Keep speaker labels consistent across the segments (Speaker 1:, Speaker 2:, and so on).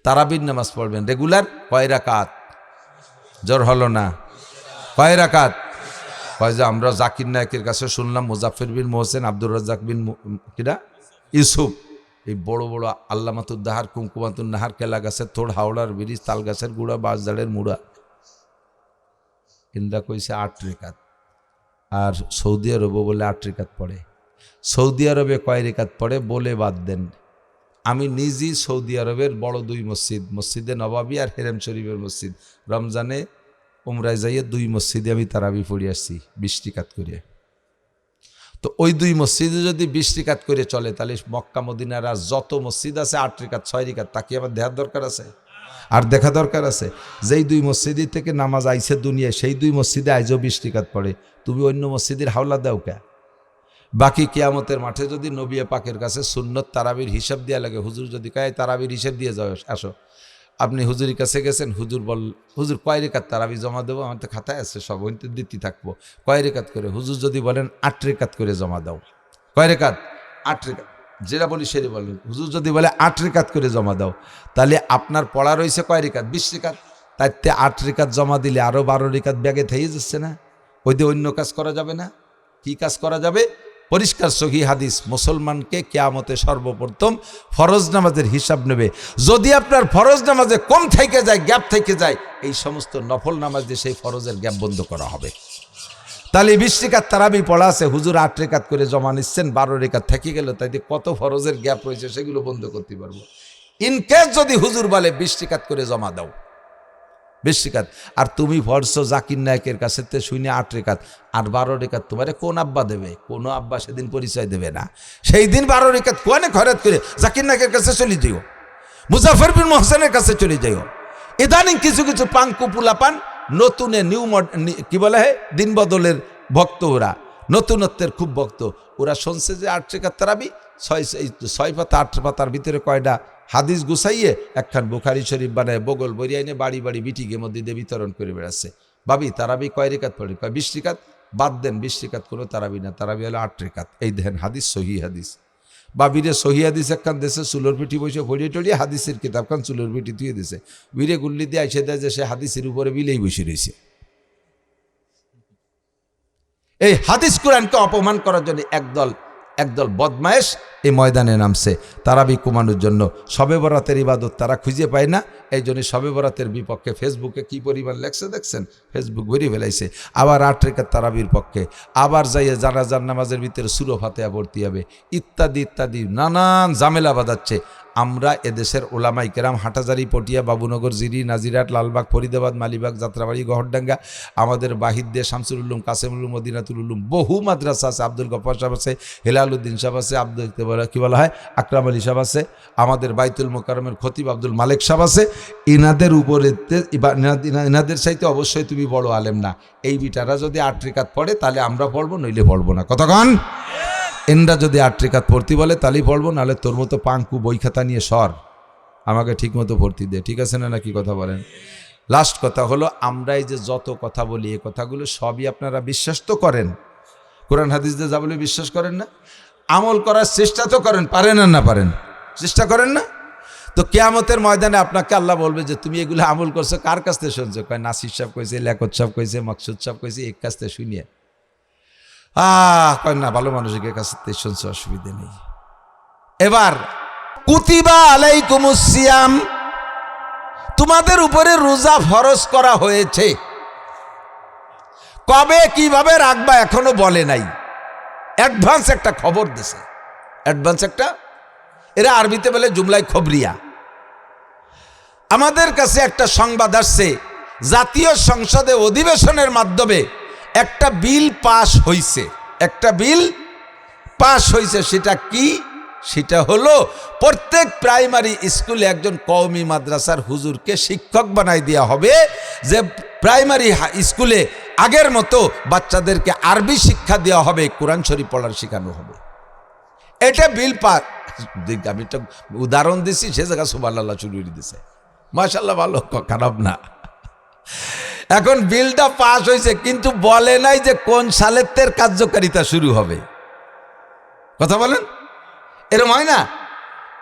Speaker 1: তারাবির নামাজ পড়বেন রেগুলার। কয় রাকাত? জোর হলো না। কয় রাকাত? কয় যে আমরা জাকির নায়কের কাছে শুনলাম মুজাফফর বিন মোহসেন, আব্দুর রাজ্জাক বিন কিরা ইউসুফ, এই বড় বড় আল্লামাতুদ্দাহার, কুমকুমাতুন নাহার, কেলা গাছের থোড়, হাওড়ার ব্রিজ, তাল গাছের গুঁড়া, বাঁশঝাড়ের মুড়া, ইন্দা কইছে 8 রেকাত। আর সৌদি আরবও বলে 8 রেকাত পড়ে। সৌদি আরবে কয় রেকাত পড়ে বলে বাদ দেন। আমি নিজেই সৌদি আরবের বড় 2 মসজিদ, মসজিদে নবাবী আর হেরেম শরীফের মসজিদ, রমজানে উমরায় যাইয়ে 2 মসজিদে আমি তারাবি পড়ে আসছি 20 রেকাত করে। তো ওই 2 মসজিদে যদি 20 রেকাত করে চলে, তাহলে মক্কা মদিনার আর যত মসজিদ আছে 8 রেকাত 6 রেকাত, তাকে আবার দেখার দরকার আছে? আর দেখা দরকার আছে? যেই 2 মসজিদ থেকে নামাজ আইছে দুনিয়ায়, সেই 2 মসজিদে আইজও 20 রেকাত পড়ে, তুমি অন্য মসজিদের হাওলা দাও কে? বাকি কিয়ামতের মাঠে যদি নবী পাকের কাছে সুন্নত তারাবির হিসাব দেওয়া লাগে, হুজুর যদি কয় তারাবির হিসাব দিয়ে যাও আসো, আপনি হুজুরের কাছে গেছেন, হুজুর বল হুজুর কয় রেকাত তারাবি জমা দেবো, আমার তো খাতায় আছে সব, ওইতে দিতে থাকবো, কয় রেকাত করে? হুজুর যদি বলেন 8 রেকাত করে জমা দাও, কয় রেকাত? 8 রেকাত, যেটা বলি সেটা বলেন। হুজুর যদি বলে 8 রেকাত করে জমা দাও, তাহলে আপনার পড়া রয়েছে কয় রেকাত? 20 রেকাত। তাইতে 8 রেকাত জমা দিলে আরও 12 রেকাত ব্যাগে থেকে যাচ্ছে না? ওই দিয়ে অন্য কাজ করা যাবে না? কি কাজ করা যাবে? পরিষ্কার সহি হাদিস, মুসলমানকে কিয়ামতে সর্বপ্রথম ফরজ নামাজের হিসাব নেবে। যদি আপনার ফরজ নামাজে কম থেকে যায়, গ্যাপ থেকে যায়, এই সমস্ত নফল নামাজ দিয়ে সেই ফরজের গ্যাপ বন্ধ করা হবে। তাহলে 20 রেকাত তারাবি পড়া আছে, হুজুর 8 রেকাত করে জমা নিচ্ছেন, 12 রেকাত থেকে গেল, তাই কত ফরজের গ্যাপ রয়েছে সেগুলো বন্ধ করতে পারবো। ইনকেস যদি হুজুর বলে 20 রেকাত করে জমা দাও, 20 রেকাত, আর তুমি পড়ছো জাকির নায়কের কাছে শুনে 8 রেকাত, আর 12 রেকাত তোমারে কোন আব্বা দেবে? কোনো আব্বা সেদিন পরিচয় দেবে না। সেই দিন 12 রেকাত কোয়ানে খরচ করে জাকির নায়কের কাছে চলে যাইও, মুজাফফর বিন মোহসেনের কাছে চলে যাইও। ইদানিং কিছু কিছু পাঙ্কু পুলা পান নতুনে নিউ কি বলে হে দিন বদলের ভক্ত, ওরা নতুনত্বের খুব ভক্ত। ওরা শুনছে যে 8 রেকাত তারাবি, 6 পাতা 8 পাতার ভিতরে কয়টা হাদিস গুছাইয়ে একখান বুখারী শরীফ বানায় বগল বরিয়া এনে বাড়ি বাড়ি বিটিকে মধ্যে দিয়ে বিতরণ করে বেড়াচ্ছে। ভাবি তারাবি কয় রেকাত পড়ে? কয় 20 রেকাত। বাদ দেন, 20 রেকাত কোনো তারাবি না, তারাবি হলো 8 রেকাত। এই দেখেন হাদিস, সহি হাদিস। বাবিরে সহি হাদিস একখান দেশে চুলোর পিঠি বসে ফড়িয়ে টড়িয়ে হাদিসের কিতাব খান চুলোর পিঠি ধুয়ে দিছে, বীরে গুল্লি দিয়ে আইসে দেয় যে সে হাদিসের উপরে বিলেই বসে রয়েছে। এই হাদিস কোরআনকে অপমান করার জন্য একদল বদমায়েশ এই ময়দানে নামছে তারাবি কমানোর জন্য। শবে বরাতের ইবাদত তারা খুঁজে পায় না, এই জন্য শবে বরাতের বিপক্ষে ফেসবুকে কি পরিমাণ লেখছে দেখছেন, ফেসবুক ভরে ফেলাইছে। আবার 8 রেকাত তারাবির পক্ষে, আবার যাইয়ে জানাজার নামাজের ভিতরে সূরা ফাতিহা পড়তে হবে, ইত্যাদি ইত্যাদি নানান ঝামেলা বাঁধাচ্ছে। আমরা এদেশের ওলামাই কেরাম হাটাজারি, পটিয়া, বাবুনগর, জিরি, নাজিরাট, লালবাগ, ফরিদাবাদ, মালিবাগ, যাত্রাবাড়ি, গহরডাঙ্গা, আমাদের বাহির দিয়ে শামসুল উলুম, কাসেমুল উলুম, মদিনাতুল উলুম, বহু মাদ্রাসা আছে। আব্দুল গফফার সাহেব আছে, হেলাল উদ্দিন সাহেব আছে, কি বলা হয় আকরাম আলী সাহেব আছে, আমাদের বাইতুল মোকাররমের খতিব আব্দুল মালিক সাহেব আছে। ইনাদের উপরে ইনাদের চাইতে অবশ্যই তুমি বড় আলেম না। এই বিটারা যদি 8 রেকাত পড়ে তাহলে আমরা পড়বো, নইলে পড়বো না। কতক্ষণ এনরা যদি 8 রেকাত পড়তে বলে তাহলেই পড়বো, নাহলে তোর মতো পাঙ্কু বই খাতা নিয়ে সর, আমাকে ঠিক মতো ভর্তি দে। ঠিক আছে না? কি কথা বলেন? লাস্ট কথা হলো, আমরা এই যে যত কথা বলি, এই কথাগুলো সবই আপনারা বিশ্বাস তো করেন, কোরআন হাদিস দিয়ে যা বলে বিশ্বাস করেন না, আমল করার চেষ্টা তো করেন, পারেন আর না পারেন, চেষ্টা করেন না? তো কিয়ামতের ময়দানে আপনাকে আল্লাহ বলবে যে তুমি এগুলো আমল করছো, কার কাছ থেকে শুনছো? কয় নাসির সাহেব কইছে, লেখত সাহেব কইছে, মাকসুদ সাহেব কইছে, এক কাছ থেকে শুনিয়ে। কয় না, ভালো মানুষের কাছে শুনছে, অসুবিধে নেই। এবার কুতিবা আলাইকুমুস সিয়াম, তোমাদের উপরে রোজা ফরজ করা হয়েছে। কবে কিভাবে রাখবা এখনো বলে নাই, অ্যাডভান্স একটা খবর দিছে, অ্যাডভান্স একটা, এরা আরবিতে বলে জুমলাই খবরিয়া। আমাদের কাছে একটা সংবাদ আসছে, জাতীয় সংসদে অধিবেশনের মাধ্যমে একটা বিল পাশ হয়েছে, একটা বিল পাশ হয়েছে। সেটা কি? সেটা হলো প্রত্যেক প্রাইমারি স্কুলে একজন কওমি মাদ্রাসার হুজুরকে শিক্ষক বানাই দেওয়া হবে, যে প্রাইমারি স্কুলে আগের মতো বাচ্চাদেরকে আরবি শিক্ষা দেওয়া হবে, কোরআন শরীফ পড়ার শেখানো হবে। এটা বিল পাস, আমি একটা উদাহরণ দিছি, সে জায়গা সুবহানাল্লাহ শুরু করে দিছে, মাশাআল্লাহ, ভালো, খারাপ না। এখন বিলটা পাস হয়েছে, কিন্তু বলে নাই যে কোন সালের কার্যকারিতা শুরু হবে। কথা বলেন, এরকম হয় না?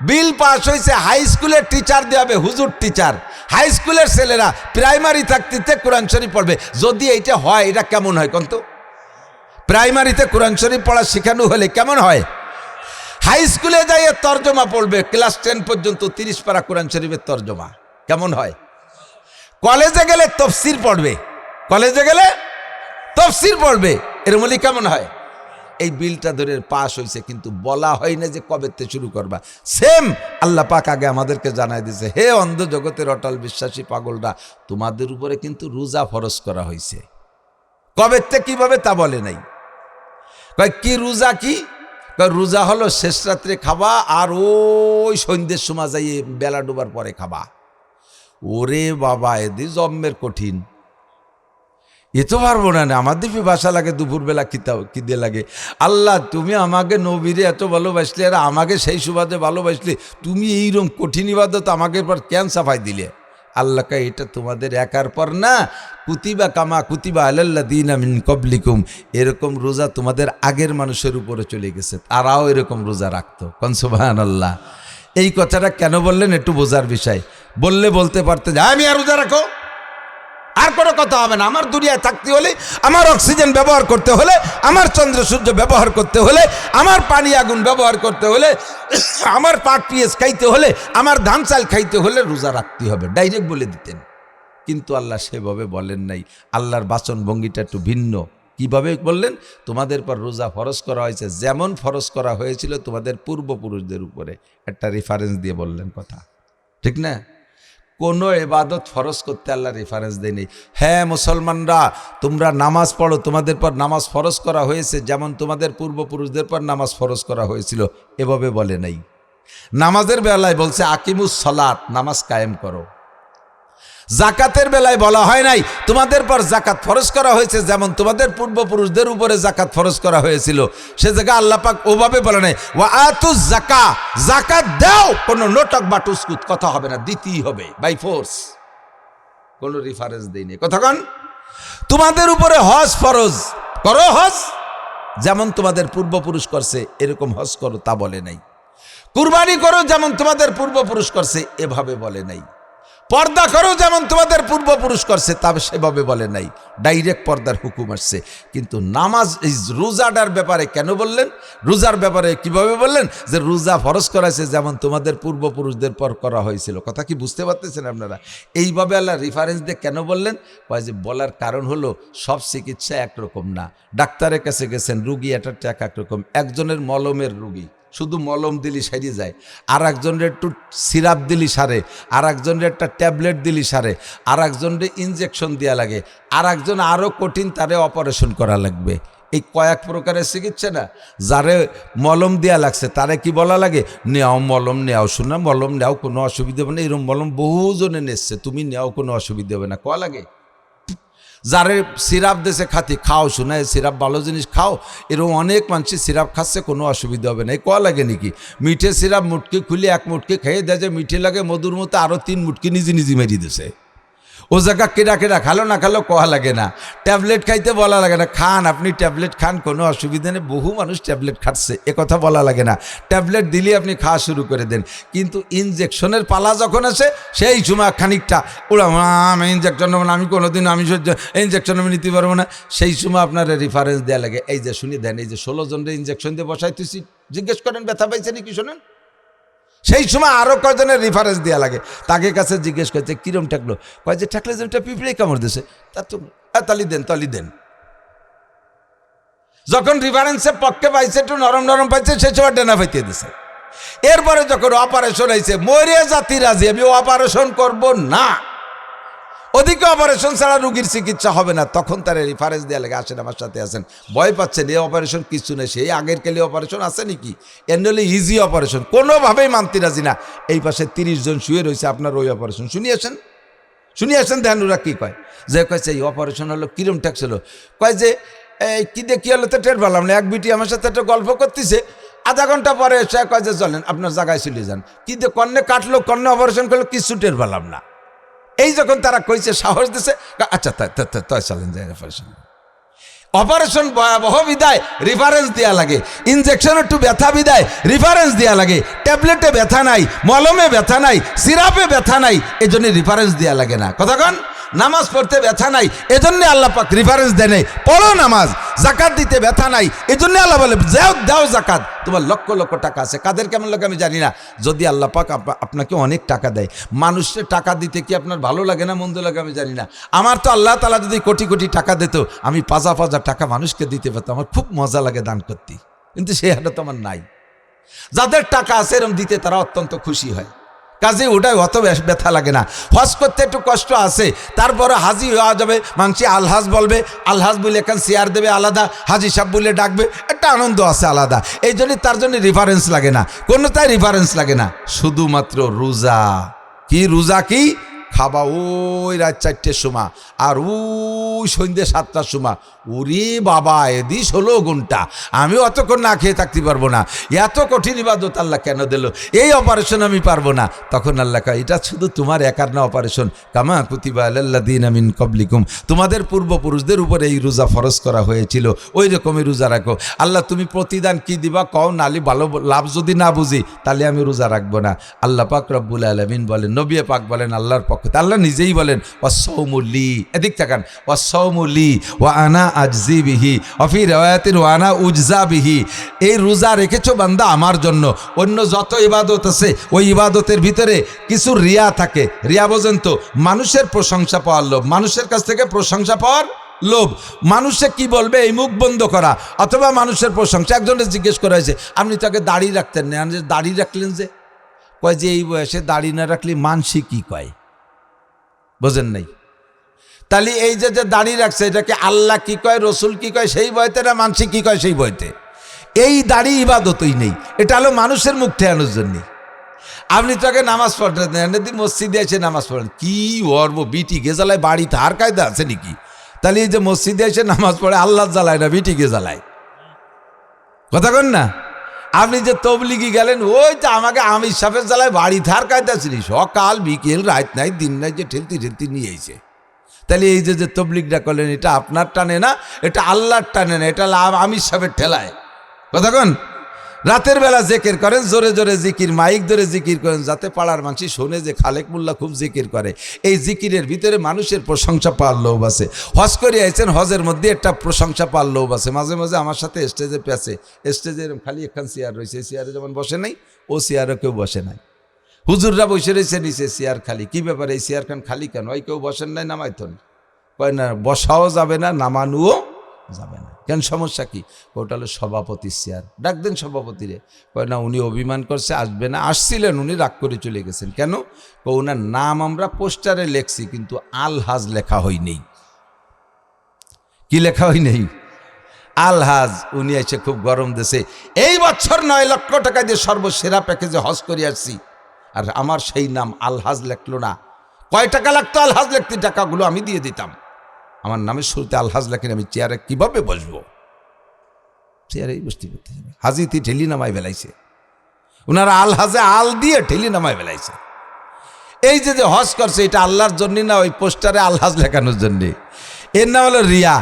Speaker 1: বিল পাস হয়েছে, হাই স্কুলের টিচার দেওয়া হবে, হুজুর টিচার। হাই স্কুলের ছেলেরা প্রাইমারি থাকতে কোরআন শরীফ পড়বে। যদি এইটা হয়, এটা কেমন হয় কোন তো? প্রাইমারিতে কোরআন শরীফ পড়া শেখানো হলে কেমন হয়? হাই স্কুলে যাই তর্জমা পড়বে, ক্লাস 10 পর্যন্ত 30 পারা কোরআন শরীফের তর্জমা, কেমন হয়? কলেজে গেলে তফসির পড়বে, কলেজে গেলে তফসির পড়বে, এর মূল্য কেমন হয়? এই বিলটা ধরে পাশ হয়েছে, কিন্তু বলা হয় না যে কবে থেকে শুরু করবা। সেম আল্লাহ পাক আগে আমাদেরকে জানাই দিয়েছে, হে অন্ধ জগতের অটল বিশ্বাসী পাগলরা, তোমাদের উপরে কিন্তু রোজা ফরজ করা হয়েছে। কবে থেকে কিভাবে তা বলে নাই। কয় কি রোজা? কি রোজা হলো শেষ রাত্রে খাবা, আর ওই সন্ধ্যের সময় যাই বেলা ডোবার পরে খাবা। ওরে বাবা, এদি জন্মের কঠিন, এ তো পারবো না। আমার দিকে বাসা লাগে, দুপুরবেলা খিদে লাগে। আল্লাহ, তুমি আমাকে নবীরে এত ভালোবাসলে, আর আমাকে সেই সুবাদে ভালোবাসলে, তুমি এইরকম কঠিন ইবাদত আমাকে পর কেন সাফাই দিলে? আল্লাহকে এটা তোমাদের একার পর না, কুতিবা কামা কুতিবা আলাল্লাযীনা মিন ক্বাবলিকুম, এরকম রোজা তোমাদের আগের মানুষের উপরে চলে গেছে, তারাও এরকম রোজা রাখতো। কোন সুবহানাল্লাহ। এই কথাটা কেন বললেন একটু বোঝার বিষয়। বললে বলতে পারতেন আমি আর রোজা রাখো, আর কোনো কথা হবে না। আমার দুনিয়ায় থাকতে হলে, আমার অক্সিজেন ব্যবহার করতে হলে, আমার চন্দ্র সূর্য ব্যবহার করতে হলে, আমার পানি আগুন ব্যবহার করতে হলে, আমার পাট পিঁয়াজ খাইতে হলে, আমার ধান চাল খাইতে হলে রোজা রাখতে হবে, ডাইরেক্ট বলে দিতেন। কিন্তু আল্লাহ সেভাবে বলেন নাই। আল্লাহর বাচন ভঙ্গিটা একটু ভিন্ন। কিভাবে বললেন? তোমাদের পর রোজা ফরজ করা হয়েছে, যেমন ফরজ করা হয়েছিল তোমাদের পূর্বপুরুষদের উপরে। একটা রেফারেন্স দিয়ে বললেন কথা, ঠিক না? কোনো ইবাদত ফরজ করতে আল্লাহ রেফারেন্স দেয়নি। হ্যাঁ মুসলমানরা, তোমরা নামাজ পড়ো, তোমাদের পর নামাজ ফরজ করা হয়েছে যেমন তোমাদের পূর্বপুরুষদের পর নামাজ ফরজ করা হয়েছিল, এভাবে বলে নাই। নামাজের বেলায় বলছে আকিমুস সালাত, নামাজ কায়েম করো। জাকাতের বেলায় বলা হয় নাই তোমাদের পর জাকাত ফরজ করা হয়েছে যেমন তোমাদের পূর্বপুরুষদের উপরে জাকাত ফরজ করা হয়েছিল। সে জায়গায় আল্লাহ পাক ওভাবে বলে নাই ওয়া আতুজ যাকা, জাকাত দাও, কোনো নোটক বা টুসকুত কথা হবে না, দিতেই হবে বাই ফোর্স। কোনো রেফারেন্স দেয়নি। কথাক্ষণ তোমাদের উপরে হজ ফরজ, করো হজ যেমন তোমাদের পূর্বপুরুষ করছে এরকম হজ করো, তা বলে নাই। কুরবানি করো যেমন তোমাদের পূর্বপুরুষ করছে, এভাবে বলে নাই। পর্দা করো যেমন তোমাদের পূর্বপুরুষ করছে, তবে সেভাবে বলে নাই। ডাইরেক্ট পর্দার হুকুম আসছে। কিন্তু নামাজ, এই রোজাটার ব্যাপারে কেন বললেন? রোজার ব্যাপারে কিভাবে বললেন? যে রোজা ফরজ করাছে যেমন তোমাদের পূর্বপুরুষদের পর করা হয়েছিল। কথা কি বুঝতে পারতেছেন আপনারা? এইভাবে আল্লাহ রেফারেন্স দিয়ে কেন বললেন? কয় যে বলার কারণ হলো সব চিকিৎসা একরকম না। ডাক্তারের কাছে গেছেন, রুগী একটা একরকম। একজনের মলমের রুগী, শুধু মলম দিলি সারিয়ে যায়, আর একজনের একটু সিরাপ দিলি সারে, আর একজনের একটা ট্যাবলেট দিলি সারে, আর একজনের ইনজেকশন দেওয়া লাগে, আর একজন আরও কঠিন, তারে অপারেশন করা লাগবে। এই কয়েক প্রকারের চিকিৎসা না। যারে মলম দেওয়া লাগছে তারে কি বলা লাগে? নেও মলম, নেও শোনা মলম নেও, কোনো অসুবিধা হবে না। এরকম মলম বহুজনে নিচ্ছে, তুমি নেও, কোনো অসুবিধা হবে না, কয়া লাগে। যারে সিরাপ দেশে খাতি, খাও শোনা সিরাপ ভালো জিনিস খাও, এরকম অনেক মানুষ সিরাপ খাচ্ছে, কোনো অসুবিধা হবে না, এই কয়া লাগে নাকি? মিঠে সিরাপ মুটকি খুলে এক মুটকি খেয়ে দেয় যে মিঠে লাগে, মধুর মতো আরও 3 মুটকি নিজে নিজে মেরিয়ে দিছে। ও জায়গা কেডা কেডা খালো না খালো কয়া লাগে না। ট্যাবলেট খাইতে বলা লাগে না, খান আপনি ট্যাবলেট খান, কোনো অসুবিধা নেই। বহু মানুষ ট্যাবলেট খাচ্ছে, এ কথা বলা লাগে না। ট্যাবলেট দিলে আপনি খাওয়া শুরু করে দেন। কিন্তু ইনজেকশনের পালা যখন আসে, সেই সময় খানিকটা ওরা আমি ইনজেকশন নেবো না, আমি কোনোদিন আমি ইনজেকশন আমি নিতে পারবো না, সেই সময় আপনার রেফারেন্স দেওয়া লাগে। এই যে শুনি দেন, এই যে 16 জনের ইনজেকশন দিয়ে বসাইতেছি, জিজ্ঞেস করেন ব্যথা পাইছে নাকি শোনেন। সেই সময় আরো কয়জনের রেফারেন্স দেওয়া লাগে। তাকে কাছে জিজ্ঞেস করছে কিরম ঠেকলো, কয় যে ঠেকলে যেটা পিঁপড়ে কামড় দিছে, তা তো তালি দেন, তালি দেন। যখন রেফারেন্সের পক্ষে পাইছে, একটু নরম নরম পাইছে, সে সময় ডেনা পাইতে দিছে। এরপরে যখন অপারেশন হয়েছে, মরে জাতি রাজি, আমি অপারেশন করব না, ওদিকে অপারেশন ছাড়া রুগীর চিকিৎসা হবে না, তখন তার রেফারেন্স দেওয়া লাগে, আসেন আমার সাথে আসেন, ভয় পাচ্ছেন, এই অপারেশন কিছু নেই, সেই আগের কেলে অপারেশন আছে নাকি, এনলে ইজি অপারেশন, কোনোভাবেই মানতে রাজি না। এই পাশে 30 জন শুয়ে রয়েছে, আপনার ওই অপারেশন শুনিয়েছেন ধ্যান, ওরা কী কয়, যে কয়েছে এই অপারেশন হলো কিরম ট্যাক্স হলো, কয় যে এই কী দিয়ে কী হলো তো টের পেলাম না। এক বিটি আমার সাথে একটা গল্প করতেছে, আধা ঘন্টা পরে সে কয় যে চলেন আপনার জায়গায় চলে যান, কী দিয়ে কর্নে কাটলো, কর্নে অপারেশন করলো, কিছু টের পেলাম না। এই যখন তারা কইছে, সাহস দিছে, আচ্ছা তাই চলেন যায় অপারেশন। অপারেশন ভয়াবহ বিদায় রেফারেন্স দেওয়া লাগে, ইনজেকশন একটু ব্যথা বিদায় রেফারেন্স দেওয়া লাগে, ট্যাবলেটে ব্যথা নাই, মলমে ব্যথা নাই, সিরাপে ব্যথা নাই, এজন্য রেফারেন্স দেওয়া লাগে না। কতক্ষণ নামাজ পড়তে ব্যথা নাই, এজন্য আল্লাহ পাক রেফারেন্স দেয় নাই, পড়ো নামাজ। জাকাত দিতে ব্যথা নাই, এজন্য আল্লাহ বলে যাও দাও জাকাত। তোমার লক্ষ লক্ষ টাকা আছে, কাদের কেমন লোক আমি জানি না। যদি আল্লাহ পাক আপনাকে অনেক টাকা দেয়, মানুষের টাকা দিতে কি আপনার ভালো লাগে না মন্দ লাগে আমি জানি না। আমার তো আল্লাহ তাআলা যদি কোটি কোটি টাকা দিত, আমি পাঁচা পাঁচা টাকা মানুষকে দিতে পারতাম, আমার খুব মজা লাগে দান করতে, কিন্তু সে হাটা তো আমার নাই। যাদের টাকা আছে এরকম দিতে তারা অত্যন্ত খুশি হয়, কাজে ওটাই অত ব্যথা লাগে না। হজ করতে একটু কষ্ট আছে, তারপরে হাজি হওয়া যাবে, মাংসি আলহাজ বলবে, আলহাজ বলে এখান শেয়ার দেবে আলাদা, হাজি সাহেব বলে ডাকবে, একটা আনন্দ আছে আলাদা। এই জন্য তার জন্য রেফারেন্স লাগে না, কোনোটাই রেফারেন্স লাগে না। শুধুমাত্র রোজা কি, রোজা কি খাবা ওই রাত 4টের সময় আর ওই সন্ধ্যে 7টার সময়, ওরে বাবা এদি 16 ঘন্টা, আমি অতক্ষণ না খেয়ে থাকতে পারবো না। এত কঠিন ইবাদত আল্লাহ কেন দিল? এই অপারেশন আমি পারবো না। তখন আল্লাহ কয় এটা শুধু তোমার একার না অপারেশন, কামা কুতিবা আলাল্লাযীনা মিন ক্বাবলিকুম, তোমাদের পূর্বপুরুষদের উপরে এই রোজা ফরজ করা হয়েছিল, ওই রকমই রোজা রাখো। আল্লাহ তুমি প্রতিদান কি দিবা কও, নালি ভালো লাভ যদি না বুঝি তাহলে আমি রোজা রাখবো না। আল্লাহ পাক রব্বুল আলামিন বলেন, নবী পাক বলেন আল্লাহর পক্ষ, আল্লাহ নিজেই বলেন ওয়াসসাওমু লি, এদিক তাকান, ওয়াসসাওমু লি ওয়া আনা আজজি বিহি ওয়া ফি riwayatin ওয়া আনা উজজা বিহি। এই রোজা রেখেছো বান্দা আমার জন্য। অন্য যত ইবাদত আছে ওই ইবাদতের ভিতরে কিছু রিয়া থাকে। রিয়া বোঝেন তো, মানুষের প্রশংসা পাওয়ার লোভ, মানুষের কাছ থেকে প্রশংসা পাওয়ার লোভ, মানুষে কি বলবে এই মুখ বন্ধ করা, অথবা মানুষের প্রশংসা। একজনের জিজ্ঞেস করা হয়েছে আপনি তাকে দাড়ি রাখতেন না, দাড়ি রাখলেন যে? কয় যে এই বয়সে দাড়ি না রাখলে মানসি কি কয়, বোঝেন নাই? তাহলে এই যে দাড়ি রাখছে এটাকে আল্লাহ কি কয়, রসুল কি কয় সেই বইতে, না মানসি কি কয় সেই বইতে? এই দাড়ি ইবাদতই নেই, এটা হলো মানুষের মুখ ঠেকানোর জন্য। আপনি তাকে নামাজ পড়তে দেন, মসজিদে এসে নামাজ পড়েন, কি অর্ব বিটি গেজালায়, বাড়িতে আর কায়দা আছে নাকি? তাহলে এই যে মসজিদে এসে নামাজ পড়ে আল্লাহ জ্বালায় না বিটিকে জ্বালায়, কথা কন না? আপনি যে তবলিগি গেলেন, ওই তো আমাকে আমির সাহেবের জ্বালায় বাড়ি থার কায়দা ছিল, সকাল বিকেল রাত নাই দিন নাই যে ঠেলতি ঠেলতি নিয়ে এসে। তাহলে এই যে তবলিগটা করলেন এটা আপনার টানে না, এটা আল্লাহর টানে না, এটা আমির সাহেবের ঠেলায়, কথা কন? রাতের বেলা জিকির করেন, জোরে জোরে জিকির, মাইক ধরে জিকির করেন, যাতে পাড়ার মানুষ শোনে যে খালেক মোল্লা খুব জিকির করে। এই জিকিরের ভিতরে মানুষের প্রশংসা পাওয়ার লোভ আছে। হজ করে আইছেন, হজের মধ্যে একটা প্রশংসা পাওয়ার লোভ আছে। মাঝে মাঝে আমার সাথে স্টেজে পেছে, স্টেজে খালি একখান চেয়ার রয়েছে, চেয়ারে যেমন বসে নাই ও চেয়ারও কেউ বসে নাই। হুজুররা বসে রয়েছে নিচে, চেয়ার খালি। কি ব্যাপার এই চেয়ারখান খালি কেন? ওই কেউ বসেন নাই, নামাইতো না। কয় না বসাও যাবে না, নামানুও যাবে না। কেন সমস্যা কি? ওটা হলো সভাপতির চেয়ার, ডাক দেন সভাপতিরে। কয় না উনি অভিমান করছে, আসবে না। আসছিলেন উনি, রাগ করে চলে গেছেন। কেন? ওনার নাম আমরা পোস্টারে লেখছি, কিন্তু আলহাজ লেখা হয়নি। কি লেখা হয়নি? আলহাজ। উনি এসে খুব গরম দেশে এই বছর 9 লক্ষ টাকা দিয়ে সর্বসেরা প্যাকেজে হজ করে আসছি, আর আমার সেই নাম আলহাজ লেখলো না। কয় টাকা লাগতো আলহাজ লিখতে? টাকাগুলো আমি দিয়ে দিতাম। আমার নামের শুরুতে আলহাজ লেখেন, আমি চেয়ারে কিভাবে বসবো? চেয়ারেই বসতে করতে হবে। হাজিতে ঠেলি নামায় বেলাইছে, ওনারা আলহাজে আল দিয়ে ঠেলি নামায় বেলাইছে। এই যে হজ করছে এটা আল্লাহর জন্য না, ওই পোস্টারে আলহাজ লেখানোর জন্যে। এর নাম হলো রিয়া।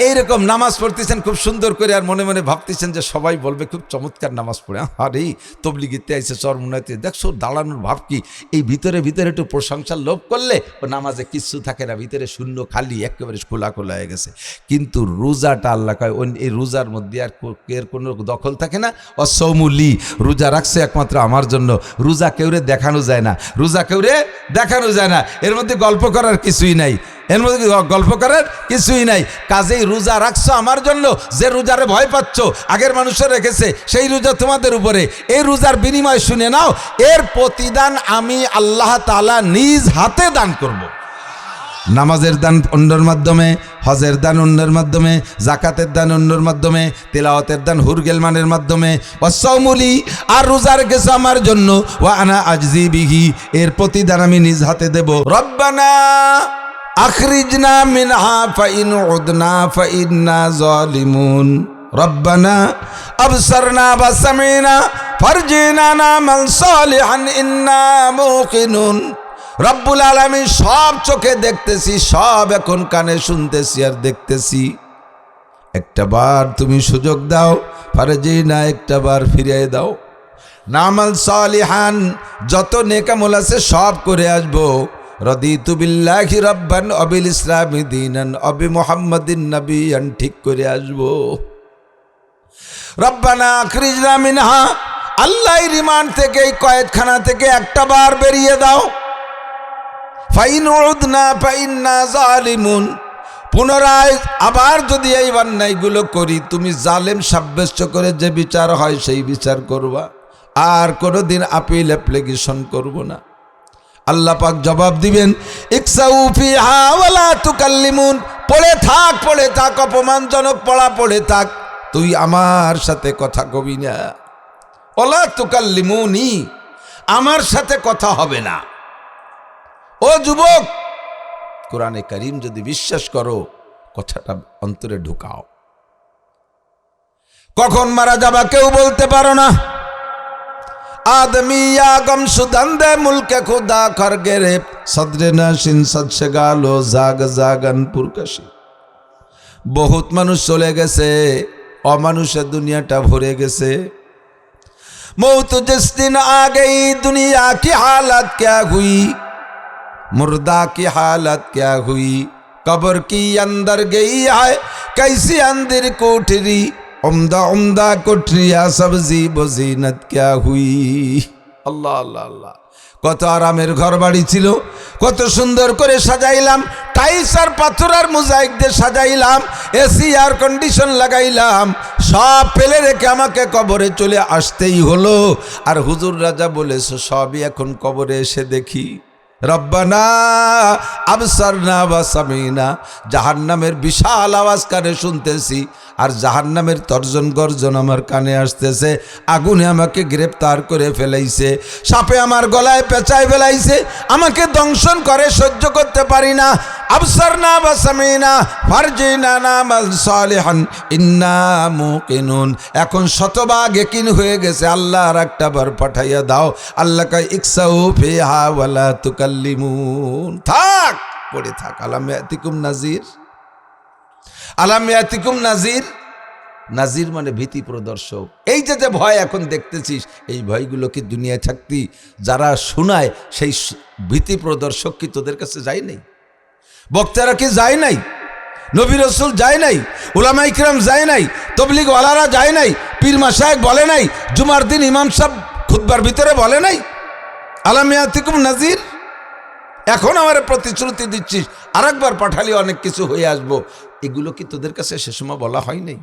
Speaker 1: এইরকম নামাজ পড়তেছেন খুব সুন্দর করে, আর মনে মনে ভাবতেছেন যে সবাই বলবে খুব চমৎকার নামাজ পড়ে। আর এই তবলিগিতে আইসে চরমুনাইতে দেখছো দাঁড়ানোর ভাব কি? এই ভিতরে ভিতরে একটু প্রশংসার লোভ করলে ও নামাজে কিচ্ছু থাকে না, ভিতরে শূন্য খালি, একেবারে খোলা খোলা হয়ে গেছে। কিন্তু রোজাটা আল্লাহ কয় এই রোজার মধ্যে আর এর কোনো দখল থাকে না। অসৌমুলি, রোজা রাখছে একমাত্র আমার জন্য। রোজা কেউরে দেখানো যায় না, রোজা কেউরে দেখানো যায় না। এর মধ্যে গল্প করার কিছুই নাই, এর মধ্যে গল্প করার কিছুই নাই। কাজেই রোজা রাখছো আমার জন্য। যে রোজারে ভয় পাচ্ছ, আগের মানুষের রেখেছে, সেই রোজা তোমাদের উপরে। এই রোজার বিনিময় শুনে নাও, এর প্রতিদান আমি আল্লাহ তাআলা নিজ হাতে দান করব। নামাজের দান অন্যের মাধ্যমে, হজের দান অন্যের মাধ্যমে, জাকাতের দান অন্যের মাধ্যমে, তেলাওয়াতের দান হুরগেলমানের মাধ্যমে। ওয়াসসাওমুলি, আর রোজা রেখেছো আমার জন্য। ওয়া আনা আজজি বিহি, এর প্রতিদান আমি নিজ হাতে দেব। রব্বানা আখরিজনা মিনহা ফাইন উদনা ফাইন্না যালিমুন। রব্বানা আবসারনা ওয়াসামিনা ফারজিনা নামাল সালিহান ইন্না মুকিনুন। রব্বুল আলামিন সব চোখে দেখতেছি, সব এখন কানে শুনতেছি আর দেখতেছি। একটা বার তুমি সুযোগ দাও, ফারজিনা একটা বার ফিরিয়ে দাও। নামাল সালিহান, যত নেকামল আছে সব করে আসবো। রাদিতু বিল্লাহি রাব্বান অবিল ইসলামি দীনান অবি মুহাম্মাদিন নবিয়ান, ঠিক করে আসবো। রব্বানা আখরিজনা মিনহা, আল্লাহ রিমান্ড থেকে, এই কয়েদখানা থেকে একটা বার বেরিয়ে দাও। ফাইন উদনা ফাইন্না জালিমুন, পুনরায় আবার যদি এই অন্যায়গুলো করি, তুমি জালেম সাব্যস্ত করে যে বিচার হয় সেই বিচার করবা, আর কোনোদিন আপিল অ্যাপ্লিকেশন করব না। আল্লাহ পাক জবাব দিবেন, ইকসাউ ফিহা ওয়ালা তুকাল্লিমুন, পড়ে থাক, পড়ে থাক, অপমানজনক পড়া পড়ে থাক, তুই আমার সাথে কথা কবি না। ওয়ালা তুকাল্লিমুনি, আমার সাথে কথা হবে না। ও যুবক, কোরআনে কারীম যদি বিশ্বাস করো, কথাটা অন্তরে ঢুকাও। কখন মারা যাবা কেউ বলতে পারো না। आदमी या गम सुदंदे मुल्क खुदा कर गेरे सदरे नाशिन सदसे गालो जाग जागन पुरकशी। बहुत মানুষ চলে গেছে, অমানুষের দুনিয়াটা ভরে গেছে। मौत जिस दिन आ गई दुनिया की हालत क्या हुई, मुर्दा की हालत क्या हुई, कब्र की अंदर गई है कैसी अंदर कोठरी, उम्दा उम्दा कोठरिया सब्जी बजीनत क्या हुई। আল্লাহ আল্লাহ আল্লাহ, কত আরামের ঘর বাড়ি ছিল, কত সুন্দর করে সাজাইলাম, টাইলস আর পাথর আর মোজাইক দিয়ে সাজাইলাম, এসি আর কন্ডিশন লাগাইলাম, সব ফেলে রেখে আমাকে কবরে চলে আসতেই হলো। আর হুজুর রাজা বলেছে সবই এখন কবরে এসে দেখি। রব্বানা আবসারনা ওয়া সামিনা, জাহান্নামের বিশাল আওয়াজ কানে শুনতেছি, আর জাহান্নামের তর্জন গর্জন আমার কানে আসতেছে। আগুনে আমাকে গ্রেপ্তার করে ফেলাইছে, সাপে আমার গলায় পেঁচায় ফেলাইছে, আমাকে দংশন করে, সহ্য করতে পারি না। আবসারনা ওয়া সামিনা ফারজিনা নামাল সালিহান ইন্না মুকিনুন, এখন শতভাগ ইয়াকিন হয়ে গেছে, আল্লাহ আর একটা বার পাঠাইয়া দাও। আল্লাহ কয় ইকসাউ ফিহা ওয়ালা তুকাল্লিমুন, থাক, পড়ে থাক। আলাম ইয়াতিকুম নাজির, আলাম ইয়াতিকুম নাজির, নাজির মানে ভীতি প্রদর্শক। এই যে যে ভয় এখন দেখতেছিস, এই ভয়গুলো কি দুনিয়ায় থাকতি যারা শোনায় সেই ভীতি প্রদর্শক কি তোদের কাছে যায় নাই? বক্তারা কি যায় নাই? নবী রাসূল যায় নাই? উলামা ইকরাম যায় নাই? তবলিগ ওয়ালারা যায় নাই? পীর মাশায়েখ বলে নাই? জুমার দিন ইমাম সাহেব খুতবার ভিতরে বলে নাই আলাম ইয়াতিকুম নাজির? এখন আমার প্রতিশ্রুতি দিচ্ছিস আরেকবার পাঠালে অনেক কিছু হয়ে আসবো, এগুলো কি তোদের কাছে সে সময় বলা হয় নাই?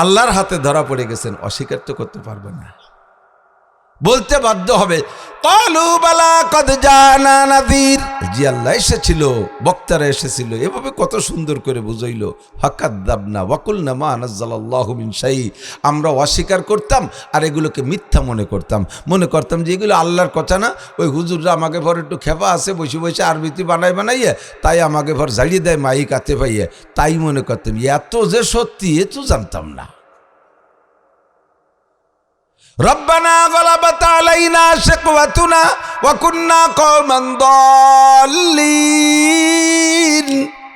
Speaker 1: আল্লাহর হাতে ধরা পড়ে গেছেন, অস্বীকার তো করতে পারবে না, বলতে বাধ্য হবে। ক্বালু বালা কদ জানা নাযীর, জি আল্লাহ এসেছিল, বক্তারা এসেছিল, এভাবে কত সুন্দর করে বুঝাইলো। ফাকাদ্দাবনা ওয়া কুলনা মা নাযালাল্লাহু মিন শাই, আমরা অস্বীকার করতাম আর এগুলোকে মিথ্যা মনে করতাম যে এগুলো আল্লাহর কথা না। ওই হুজুররা আমাকে ভর একটু খেপা আছে, বসে বসে আরবিতে বানাইয়ে তাই আমাকে ভর ঝাড়িয়ে দেয় মাইক হাতে পাইয়ে, তাই মনে করতাম। এত যে সত্যি এ তো জানতাম না। রব্বানা গলাবাত আলাইনা শিকওয়াতুনা ওয়া কুন্না কওমান দাল্লিন,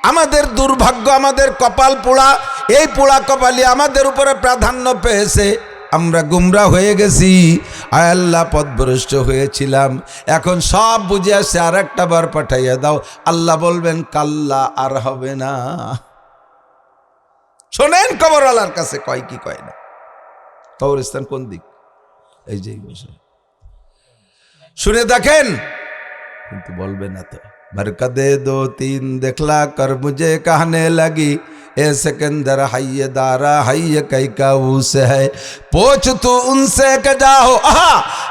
Speaker 1: আমাদের দুর্ভাগ্য, আমাদের কপাল পোড়া, এই পোড়া কপালি আমাদের উপরে প্রাধান্য পেয়েছে, আমরা গুমরা হয়ে গেছি, আয় আল্লাহ পথভ্রষ্ট হয়েছিলাম, এখন সব বুঝে আসছে, আর একটা বার পাঠাইয়া দাও। আল্লাহ বলবেন কাল্লা, আর হবে না। শোনেন কবরওয়ালার কাছে কয় কি কয় না। কবরস্থান কোন দিক? এই যে বসে শুনে দেখেন, কিন্তু বলবে না তো। बरकदे दो तीन दिखला कर मुझे कहने लगी ए सिकंदर हैय दारा हैय कई का उसे है पोछ तू उनसे के जाओ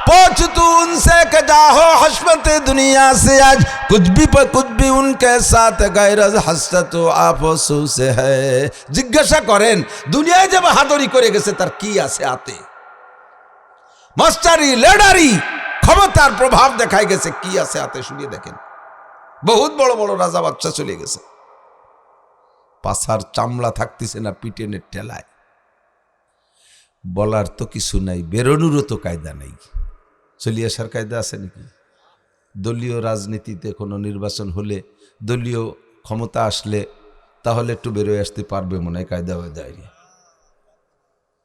Speaker 1: पोछ तू उनसे के जाओ हशमत दुनिया से आज कुछ भी उनके साथ गैरज हसरत आफसू से है। जिज्ञासा करें दुनिया जब बहादुरी करे गेছে তার কি আছে আতে, মাস্টারি লিডারি ক্ষমতার প্রভাব দেখাই গেছে, কি আছে আতে শুনিয়ে দেখেন। বহুত বড় বড় রাজা বাচ্চা চলে গেছে, পাছার চামড়া থাকতেছে না পিটেনের ঠেলায়। বলার তো কিছু নাই, বেরোনোরও তো কায়দা নেই। চলে আসার কায়দা আছে নাকি? দলীয় রাজনীতিতে কোনো নির্বাচন হলে, দলীয় ক্ষমতা আসলে তাহলে একটু বেরোয় আসতে পারবে মনে হয় কায়দা বায়দায়।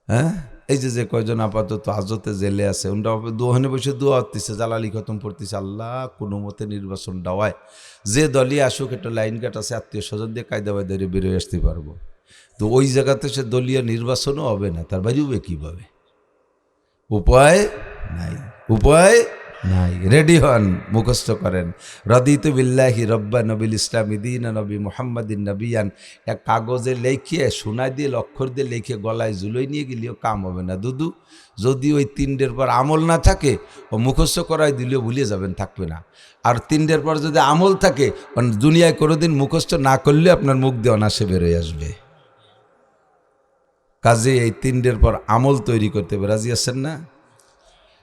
Speaker 1: হ্যাঁ, এই যে কয়জন আপাতত হাজতে জেলে আছে, ওনরা দোহানে বসে দোয়া হতেছে, জালালি খতম পড়তেছে, আল্লাহ কোনো মতে নির্বাচন দেওয়ায় যে দলই আসুক একটা লাইন কাট আছে, আত্মীয় স্বজন দিয়ে কায়দা বায়দায় বেরোয় আসতে পারবো। তো ওই জায়গাতে সে দলীয় নির্বাচনও হবে না, তার বাইরেও কীভাবে? উপায় নাই, উপায় নাই। রেডি হন, মুখস্থ করেন। রাদিতু বিল্লাহি রব্বা নবিল ইসলামি দীন নবী মুহাম্মাদিন নবিয়ান। এক কাগজে লেখিয়ে শোনাই দিয়ে অক্ষর দিয়ে লেখে গলায় ঝুলোই নিয়ে গেলেও কাম হবে না দুদু। যদি ওই 3টের পর আমল না থাকে, ও মুখস্থ করাই দিলেও ভুলে যাবেন, থাকবে না। আর 3টের পর যদি আমল থাকে, দুনিয়ায় কোনোদিন মুখস্থ না করলে আপনার মুখ দিয়ে অনাসে বেরোয় আসবে। কাজে এই 3টের পর আমল তৈরি করতে হবে। রাজি আছেন না?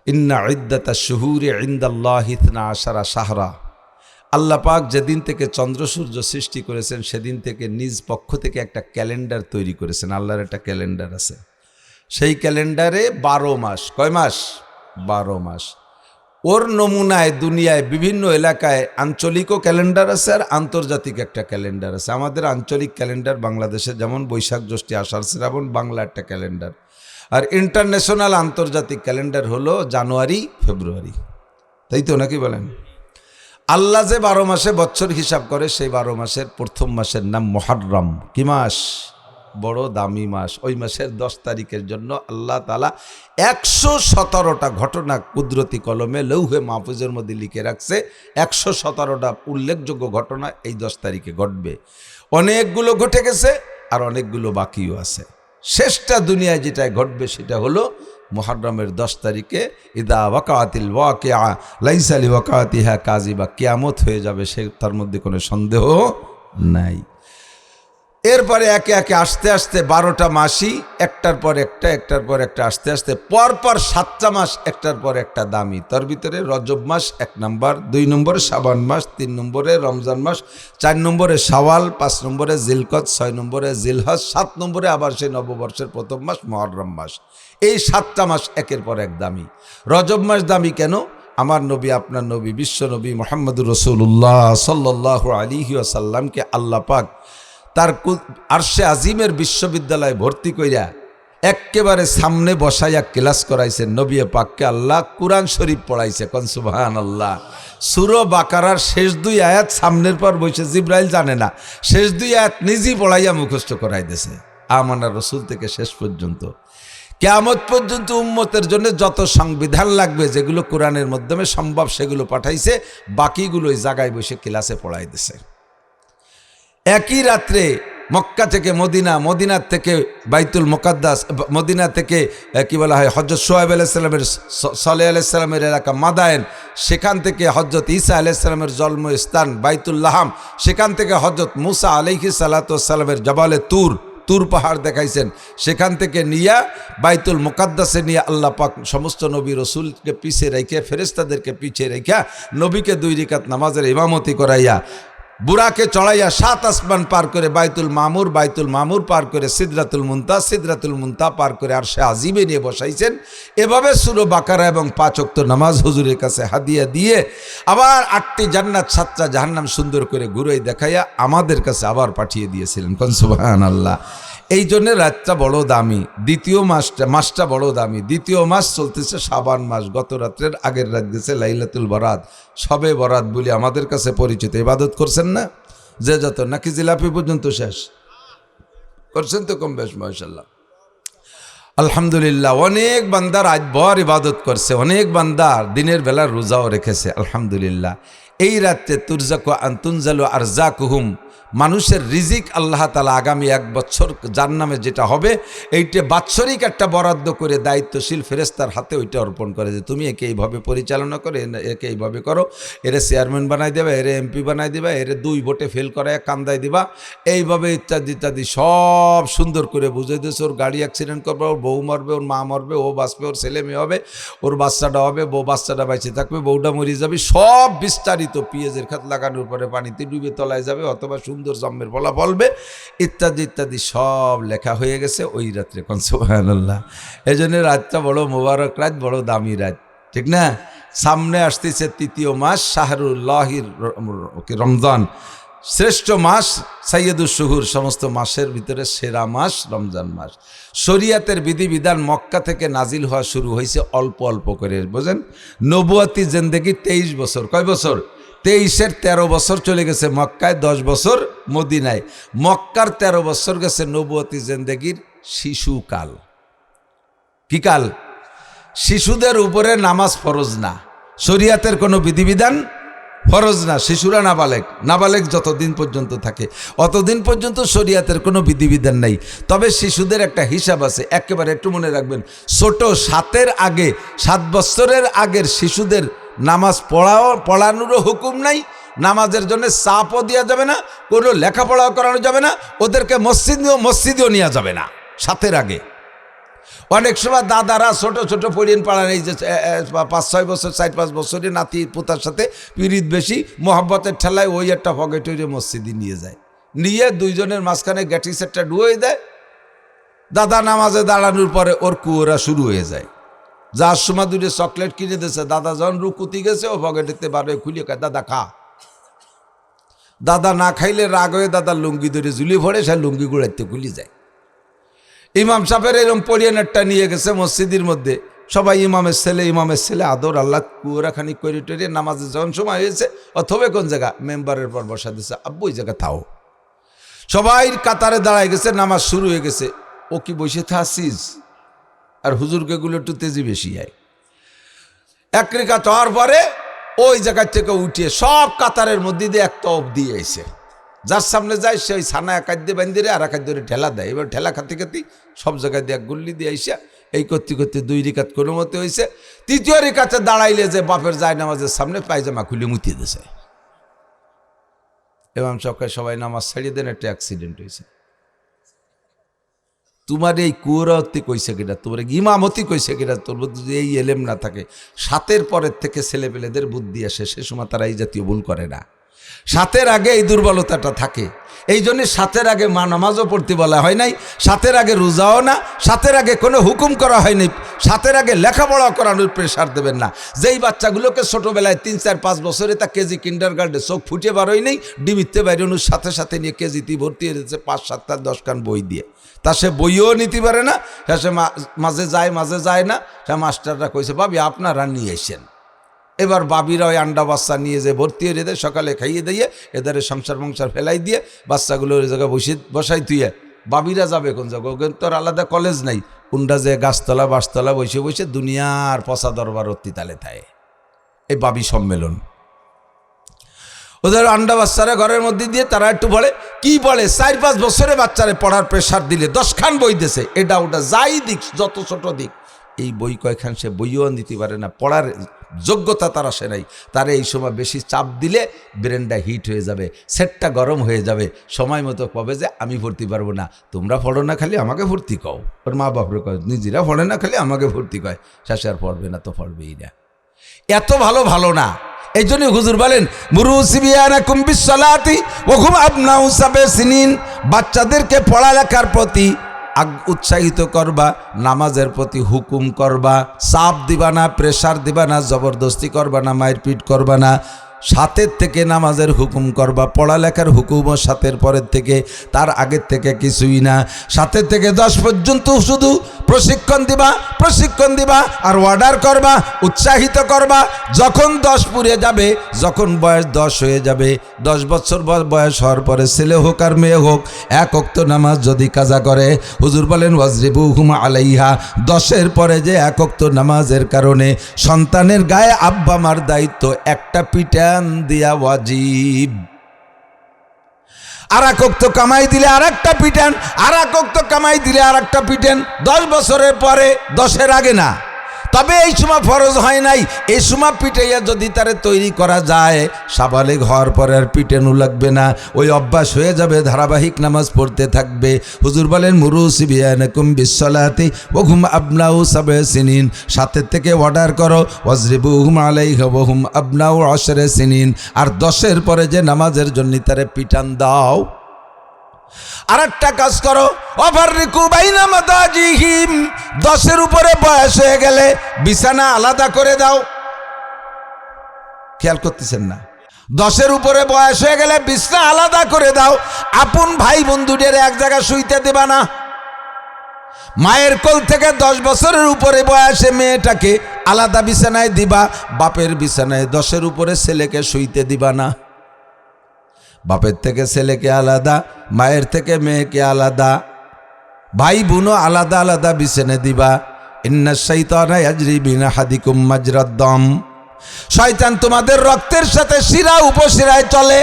Speaker 1: ইন্না ইদ্দাতা শুহুরি ইনদাল্লাহি 12 শাহরা। আল্লাহ পাক যেদিন থেকে চন্দ্র সূর্য সৃষ্টি করেছেন সেদিন থেকে নিজ পক্ষ থেকে একটা ক্যালেন্ডার তৈরি করেছেন। আল্লাহর একটা ক্যালেন্ডার আছে, সেই ক্যালেন্ডারে 12 মাস। কয় মাস? 12 মাস। ওর নমুনায় দুনিয়ায় বিভিন্ন এলাকায় আঞ্চলিকও ক্যালেন্ডার আছে আর আন্তর্জাতিক একটা ক্যালেন্ডার আছে। আমাদের আঞ্চলিক ক্যালেন্ডার বাংলাদেশে যেমন বৈশাখ জ্যৈষ্ঠ আষাঢ় শ্রাবণ বাংলা একটা ক্যালেন্ডার, আর ইন্টারন্যাশনাল আন্তর্জাতিক ক্যালেন্ডার হলো জানুয়ারি ফেব্রুয়ারি, তাই তো নাকি বলেন? আল্লাহ যে 12 মাসে বছর হিসাব করে সেই 12 মাসের প্রথম মাসের নাম মুহররম। কি মাস? বড় দামি মাস। ওই মাসের 10 তারিখের জন্য আল্লাহ তাআলা 117টা ঘটনা কুদরতি কলমে লৌহে মাহফুজের মধ্যে লিখে রাখছে। 117টা উল্লেখযোগ্য ঘটনা এই 10 তারিখে ঘটবে। অনেকগুলো ঘটে গেছে আর অনেকগুলো বাকিও আছে। শেষটা দুনিয়ায় যেটাই ঘটবে সেটা হলো মুহররমের 10 তারিখে ইদা ওয়াকাতিল ওয়াকিআ লাইসা লিওয়াকাতিহা কাযিবা, কিয়ামত হয়ে যাবে, সে তার মধ্যে কোনো সন্দেহ নাই। এরপরে একে একে আস্তে আস্তে 12টা মাসই একটার পর একটা একটার পর একটা আস্তে আস্তে পরপর 7টা মাস একটার পর একটা দামি। তার ভিতরে রজব মাস 1 নম্বর, 2 নম্বরে শাবান মাস, 3 নম্বরে রমজান মাস, 4 নম্বরে শাওয়াল, 5 নম্বরে জিলকদ, 6 নম্বরে জিলহজ, 7 নম্বরে আবার সেই নববর্ষের প্রথম মাস মুহররম মাস। এই 7টা মাস একের পর এক দামি। রজব মাস দামি কেন? আমার নবী, আপনার নবী, বিশ্ব নবী মুহাম্মদুর রাসূলুল্লাহ সাল্লাল্লাহু আলাইহি ওয়াসাল্লামকে আল্লাহ পাক তার আরশে আজিমের বিশ্ববিদ্যালয়ে ভর্তি কইরা একেবারে সামনে বসাইয়া ক্লাস করাইছেন। নবী পাককে আল্লাহ কুরআন শরীফ পড়াইছে। কোন সুবহানাল্লাহ। সূরা বাকারার শেষ 2 আয়াত সামনের পর বসে, জিবরাইল জানে না, শেষ 2 আয়াত নিজেই পড়াইয়া মুখস্থ করাই দিয়েছে। আমানার রাসূল থেকে শেষ পর্যন্ত কিয়ামত পর্যন্ত উম্মতের জন্য যত সংবিধান লাগবে, যেগুলো কোরআনের মাধ্যমে সম্ভব, সেগুলো পাঠাইছে। বাকিগুলো ওই জায়গায় বসে ক্লাসে পড়াই দিয়েছে। একই রাত্রে মক্কা থেকে মদিনা, মদিনার থেকে বাইতুল মুকাদ্দাস, মদিনা থেকে কি বলা হয় হযরত শুআয়ব আলাইহিস সালামের, সালেহ আলাইহিস সালামের এলাকা মাদায়েন, সেখান থেকে হযরত ঈসা আলাইহিস সালামের জন্মস্থান বাইতুল লাহাম, সেখান থেকে হযরত মুসা আলাইহিস সালাতু ওয়াস সালামের জবালে তুর পাহাড় দেখাইছেন, সেখান থেকে নিয়ে বাইতুল মুকাদ্দাসে নিয়ে আল্লাহ পাক সমস্ত নবী রসুলকে পিছে রেখে, ফেরেশতাদেরকে পিছে রেখে নবীকে 2 রাকাত নামাজের ইমামতি করাইয়া বুরাকে চড়াইয়া 7 আসমান পার করে বাইতুল মামুর পার করে সিদরাতুল মুনতা পার করে আরশে আজিমে নিয়ে বসাইছেন। এভাবে সূরা বাকারা এবং 5 ওয়াক্ত নামাজ হুজুরের কাছে হাদিয়া দিয়ে আবার 8টি জান্নাত 7টা জাহান্নাম সুন্দর করে ঘুরাই দেখাইয়া আমাদের কাছে আবার পাঠিয়ে দিয়েছিলেন। কোন সুবহানাল্লাহ। এই জন্য রাতটা বড় দামি, দ্বিতীয় মাসটা বড় দামি। দ্বিতীয় মাস চলতেছে শাবান মাস। গত রাত্রের আগের রাত গেছে লাইলাতুল বরাত, শবে বরাত বলে আমাদের কাছে পরিচিত। ইবাদত করছেন না যে যত, নাকি জিলাপি পর্যন্ত শেষ করছেন? তো কম বেশ মাশাআল্লাহ আলহামদুলিল্লাহ। অনেক বান্দা রাত ভর ইবাদত করছে, অনেক বান্দা দিনের বেলা রোজাও রেখেছে আলহামদুলিল্লাহ। এই রাত্রে তুরজাকু আনতুনজালু আরজাকুহুম, মানুষের রিজিক আল্লাহ তাআলা আগামী 1 বছর জান্নামে যেটা হবে, এইটা বাৎসরিক একটা বরাদ্দ করে দায়িত্বশীল ফেরেশতার হাতে ওইটা অর্পণ করে, যে তুমি একে এইভাবে পরিচালনা করে, একে এইভাবে করো, এরে চেয়ারম্যান বানাই দেবা, এরে এমপি বানাই দিবা, এরে 2 ভোটে ফেল করায় কান্দাই দিবা, এইভাবে ইত্যাদি ইত্যাদি সব সুন্দর করে বুঝাই দিয়েছে। ওর গাড়ি অ্যাক্সিডেন্ট করবে, ওর বউ মরবে, ওর মা মরবে, ও বাঁচবে, ওর ছেলে মেয়ে হবে, ওর বাচ্চাটা হবে, বউ বাচ্চাটা বেঁচে থাকবে, বউটা মরে যাবে, সব বিস্তারিত। পেঁয়াজের খাত লাগানোর পরে পানিতে ডুবে তলায় যাবে, অথবা সুন্দর জন্মের ফলা ফলবে, ইত্যাদি ইত্যাদি সব লেখা হয়ে গেছে ওই রাত্রে। কোন সুবহানাল্লাহ। এই জন্য রাতটা বড় মোবারক রাত, বড় দামি রাত, ঠিক না? সামনে আসতেছে 3য় মাস শাহরুল্লাহির রমজান। শ্রেষ্ঠ মাস সাইয়্যিদুশ শুহুর, সমস্ত মাসের ভিতরে সেরা মাস রমজান মাস। শরিয়াতের বিধিবিধান মক্কা থেকে নাজিল হওয়া শুরু হয়েছে অল্প অল্প করে, বুঝেন। নবুয়াতি জিন্দেগি 23 বছর। কয় বছর? 23-এর 13 বছর চলে গেছে মক্কায়, 10 বছর মদিনায়। মক্কার 13 বছর গেছে নবুয়াতি জিন্দেগির শিশুকাল। কি কাল? শিশুদের উপরে নামাজ ফরজ না, শরিয়াতের কোনো বিধিবিধান ফরজ না। শিশুরা নাবালেগ যতদিন পর্যন্ত থাকে অতদিন পর্যন্ত শরিয়াতের কোনো বিধিবিধান নেই। তবে শিশুদের একটা হিসাব আছে, একেবারে একটু মনে রাখবেন। ছোট 7 বছরের আগের শিশুদের নামাজ পড়ানোরও হুকুম নাই, নামাজের জন্য চাপও দেওয়া যাবে না, কোনো লেখাপড়াও করানো যাবে না, ওদেরকে মসজিদেও নেওয়া যাবে না 7-এর আগে। অনেক সময় দাদারা ছোট ছোট পড়িয়েন পাড়ার, এই যে 5-6 বছর 4-5 বছরের নাতি পোতার সাথে পিরিত বেশি, মোহাব্বতের ঠেলায় ওই একটা পকেটে মসজিদে নিয়ে যায়, নিয়ে দুইজনের মাঝখানে গ্যাটি সেটটা ডুয়ে দেয়। দাদা নামাজে দাঁড়ানোর পরে ওর কুয়োরা শুরু হয়ে যায়। যার সময় দুটো চকলেট কিনে দিয়েছে, দাদা যখন রুকুতি গেছে ও পকেটেতে বারে খুলিয়ে খায়, দাদা খা। দাদা না খাইলে রাগ হয়ে দাদার লুঙ্গি ধরে ঝুলি ভরে, সে লুঙ্গি গুড়াইতে খুলি যায়। ইমাম সাহেবের এরকম পরিয়ানেরটা নিয়ে গেছে মসজিদের মধ্যে, সবাই ইমামের ছেলে আদর আল্লাহ কুয়োরা খানিক করে টরে নামাজে যখন সময় হয়েছে, অথবা কোন জায়গা মেম্বারের পর বসা দিচ্ছে, আব্বু ওই জায়গা থাও। সবাই কাতারে দাঁড়ায় গেছে, নামাজ শুরু হয়ে গেছে। ও কি বসে থাকছিস? আর হুজুরকে গুলো একটু তেজি বেশি হয়। এক রেখাত হওয়ার পরে ওই জায়গা থেকে উঠিয়ে সব কাতারের মধ্যে দিয়ে একটা অব দিয়ে এসে যার সামনে যায় সে ওই ছানা একাদ দিয়ে বান্ধে আর একাদ ধরে ঠেলা দেয়। এবার ঠেলা খাতে সব জায়গায় দিয়ে এক গুল্লি দিয়ে আইসা এই করতে করতে 2 রেখাত কোনো মতে হয়েছে। 3য় রেখাতে দাঁড়াইলে যে বাপের যায় নামাজের সামনে পায়জামা খুলে মুতিয়ে দিয়েছে। এবং সবাই নামাজ ছাড়িয়ে দেন, একটা অ্যাক্সিডেন্ট হয়েছে। তোমার এই কুয়োরাতি কইছে কিনা, তোমার ইমামতি কইছে কিনা, তোর যদি এই এলেম না থাকে, 7-এর পরের থেকে ছেলেপেলেদের বুদ্ধি আসে, সে সময় তারা এই জাতীয় ভুল করে না। 7-এর আগে এই দুর্বলতাটা থাকে, এই জন্য 7-এর আগে নামাজও পড়তে বলা হয় নাই, 7-এর আগে রোজাও না, 7-এর আগে কোনো হুকুম করা হয়নি, 7-এর আগে লেখাপড়া করানোর প্রেশার দেবেন না। যেই বাচ্চাগুলোকে ছোটোবেলায় 3-4-5 বছরে তা কেজি কিন্ডারগার্ডে চোখ ফুটে বারোই নেই, ডিমিতে বাইরানোর সাথে সাথে নিয়ে কেজিতে ভর্তি হয়ে যাচ্ছে 5-7 10 খান বই দিয়ে। তা সে বইও নিতে পারে না, সে মাঝে যায় না। সে মাস্টাররা কইছে, ভাবি আপনারা নিয়ে এসেন। এবার বাবিরা ওই আন্ডা বাচ্চা নিয়ে যে ভর্তি হয়ে দেয়, সকালে খাইয়ে দিয়ে এদের সংসার ফেলাই দিয়ে বাচ্চাগুলো ওই জায়গায় বসাই তুইয়ে বাবিরা যাবে কোন জায়গায়, ওখানে তোর আলাদা কলেজ নাই, কোনটা যে গাছতলা বাসতলা বসে দুনিয়ার পচা দরবার অত্তিতালে থাকে এই বাবি সম্মেলন। ওদের আন্ডা বাচ্চারা ঘরের মধ্যে দিয়ে তারা একটু বলে, কি বলে 4-5 বছরে বাচ্চারে পড়ার প্রেশার দিলে 10 খান বই দিছে, এটা ওটা যাই দিক, যত ছোট দিক, এই বই কয়খান সে বইও নিতে পারে না, পড়ার যোগ্যতা তার আসে নাই। তারা এই সময় বেশি চাপ দিলে ব্রেনটা হিট হয়ে যাবে, সেটটা গরম হয়ে যাবে, সময় মতো কবে যে আমি ভর্তি পারবো না, তোমরা পড়ো না খালি আমাকে ভর্তি কও। ওর মা বাপরে কয়, নিজেরা পড়ে না খালি আমাকে ভর্তি কয়, শেষে আর পড়বে না তো পড়বেই না। এত ভালো না। এই জন্য হুজুর বলেন, মুরুসিবিয়ানাকুম বিসসালাতি ওয়া হুম আবনাউ সাবে সিনিন, বাচ্চাদেরকে পড়ালেখার প্রতি উৎসাহিত করবা, নামাজের প্রতি হুকুম করবা, চাপ দিবা না, প্রেশার দিবা না, জবরদস্তি করবা না, মারপিট করবা না, 7-এর থেকে নামাজের হুকুম করবা, পড়ালেখার হুকুমও 7-এর পরের থেকে, তার আগের থেকে কিছুই না। 7 থেকে 10 পর্যন্ত শুধু প্রশিক্ষণ দিবা আর অর্ডার করবা, উৎসাহিত করবা। যখন 10 পুড়ে যাবে, যখন বয়স 10 হয়ে যাবে, 10 বছর বয়স হওয়ার পরে ছেলে হোক আর মেয়ে হোক, 1 ওয়াক্ত নামাজ যদি কাজা করে, হুজুর বলেন ওয়াজরিবুহুম আলাইহা, 10-এর পরে যে 1 ওয়াক্ত নামাজের কারণে সন্তানের গায়ে আব্বা মার দায়িত্ব একটা পিটান দিয়া ওয়াজিব। আর 1 ওয়াক্ত কামাই দিলে আর একটা পিটান, আর 1 ওয়াক্ত কামাই দিলে আর একটা পিটান, 10 বছরের পরে, 10-এর আগে না। তবে এই সময় ফরজ হয় নাই, এই সময় পিটাইয়া যদি তারে তৈরি করা যায়, সাবালেগ হওয়ার পরে আর পিটানো লাগবে না, ওই অভ্যাস হয়ে যাবে, ধারাবাহিক নামাজ পড়তে থাকবে। হুজুর বলেন মুরুসিবিয়ানাকুম বিসসালাতি ওয়া হুম আবনাউ সাবে সিনিন, 7-এর থেকে অর্ডার করো, ওয়াজরিবুহুম আলাইহা ওয়া হুম আবনাউ 10 সিনিন, আর 10-এর পরে যে নামাজের জন্য তারে পিটান দাও। আর একটা কাজ করো, অফাররিকু বাইনা মাদাজিহিম, 10-এর উপরে বয়স হয়ে গেলে বিছানা আলাদা করে দাও। খেয়াল করতেছেন না? 10-এর উপরে বয়স হয়ে গেলে বিছনা আলাদা করে দাও। আপন ভাই বন্ধুদের এক জায়গায় শুইতে দেবা না। মায়ের কোল থেকে 10 বছরের উপরে বয়সে মেয়েটাকে আলাদা বিছানায় দিবা। বাপের বিছানায় 10-এর উপরে ছেলেকে শুইতে দিবা না। বাপের থেকে ছেলেকে আলাদা, মায়ের থেকে মেয়েকে আলাদা, ভাই বোনও আলাদা আলাদা বিছানে দিবা। ইন্নাশ শাইতানা ইয়াজরি বিন আহাদিকুম মাজরাদ দাম, শয়তান তোমাদের রক্তের সাথে শিরা উপশিরায় চলে।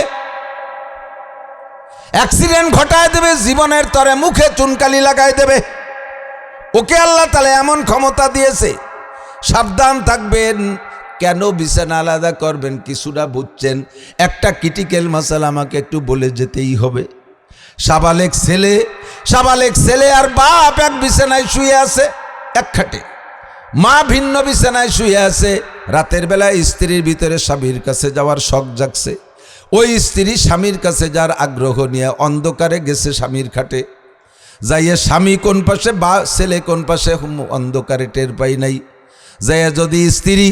Speaker 1: অ্যাক্সিডেন্ট ঘটায় দেবে, জীবনের তরে মুখে চুনকালি লাগাই দেবে। ওকে আল্লাহ তাআলা এমন ক্ষমতা দিয়েছে, সাবধান থাকবেন। কেন বিছানা আলাদা করবেন কিছুটা বুঝছেন? একটা ক্রিটিক্যাল মাসালা আমাকে একটু বলে যেতেই হবে। সাবালেক ছেলে আর বাপ এক বিছানায় শুয়ে আছে, এক খাটে। মা ভিন্ন বিছানায় শুয়ে আছে। রাতের বেলা স্ত্রীর ভিতরে স্বামীর কাছে যাওয়ার শখ জাগছে। ওই স্ত্রী স্বামীর কাছে যার আগ্রহ নিয়ে অন্ধকারে গেছে স্বামীর খাটে। যাইয়ে স্বামী কোন পাশে বা ছেলে কোন পাশে অন্ধকারে টের পাই নাই। যাইয়া যদি স্ত্রী